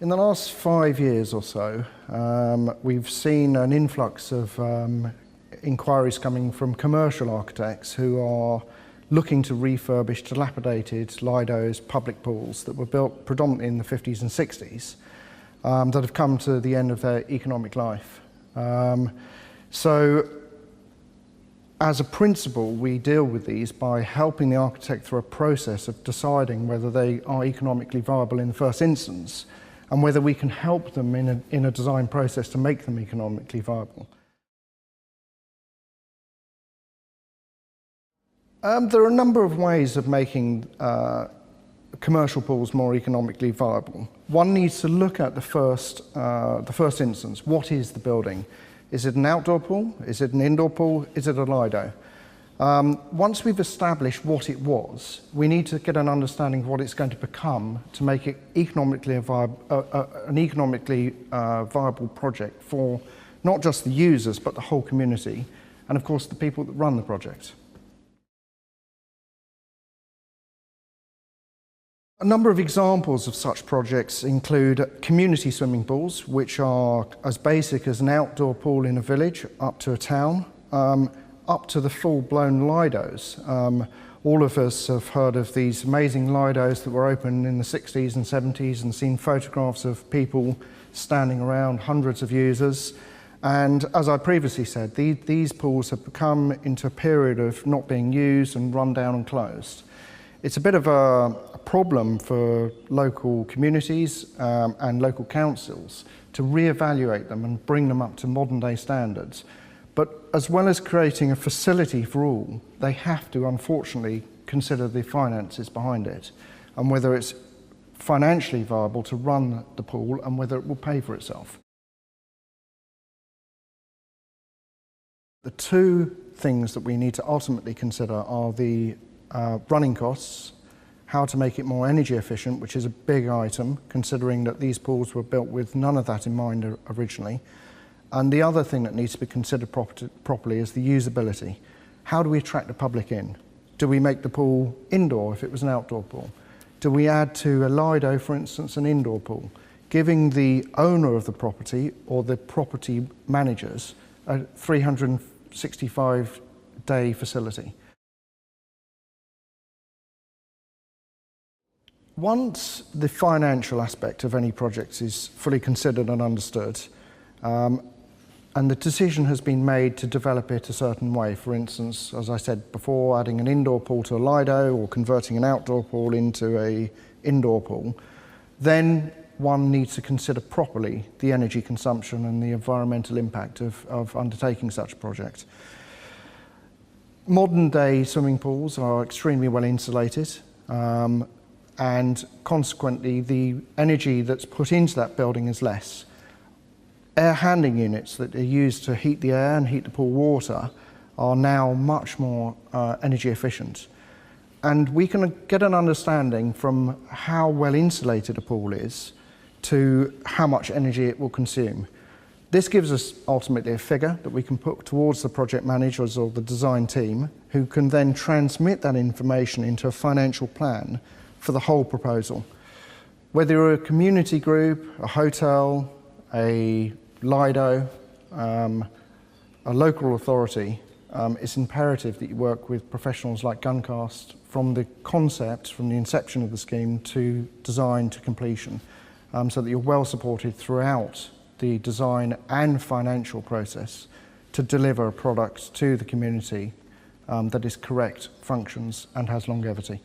In the last 5 years or so, we've seen an influx of inquiries coming from commercial architects who are looking to refurbish dilapidated Lido's public pools that were built predominantly in the 50s and 60s that have come to the end of their economic life. So as a principle, we deal with these by helping the architect through a process of deciding whether they are economically viable in the first instance and whether we can help them in a design process to make them economically viable. There are a number of ways of making commercial pools more economically viable. One needs to look at the first instance. What is the building? Is it an outdoor pool? Is it an indoor pool? Is it a Lido? Once we've established what it was, we need to get an understanding of what it's going to become to make it an economically viable project for not just the users, but the whole community, and of course the people that run the project. A number of examples of such projects include community swimming pools, which are as basic as an outdoor pool in a village up to a town, up to the full-blown Lidos. All of us have heard of these amazing Lidos that were opened in the 60s and 70s and seen photographs of people standing around, hundreds of users. And as I previously said, these pools have come into a period of not being used and run down and closed. It's a bit of a problem for local communities and local councils to re-evaluate them and bring them up to modern day standards. But as well as creating a facility for all, they have to unfortunately consider the finances behind it and whether it's financially viable to run the pool and whether it will pay for itself. The two things that we need to ultimately consider are the running costs, how to make it more energy efficient, which is a big item, considering that these pools were built with none of that in mind originally. And the other thing that needs to be considered properly is the usability. How do we attract the public in? Do we make the pool indoor if it was an outdoor pool? Do we add to a Lido, for instance, an indoor pool? Giving the owner of the property or the property managers a 365-day facility. Once the financial aspect of any project is fully considered and understood, and the decision has been made to develop it a certain way, for instance, as I said before, adding an indoor pool to a Lido or converting an outdoor pool into an indoor pool, then one needs to consider properly the energy consumption and the environmental impact of undertaking such a project. Modern day swimming pools are extremely well insulated, and consequently the energy that's put into that building is less. Air handling units that are used to heat the air and heat the pool water are now much more energy efficient. And we can get an understanding from how well insulated a pool is to how much energy it will consume. This gives us ultimately a figure that we can put towards the project managers or the design team, who can then transmit that information into a financial plan for the whole proposal. Whether you're a community group, a hotel, a Lido, a local authority, it's imperative that you work with professionals like Guncast from the concept, from the inception of the scheme to design to completion, so that you're well supported throughout the design and financial process to deliver a product to the community that is correct, functions and has longevity.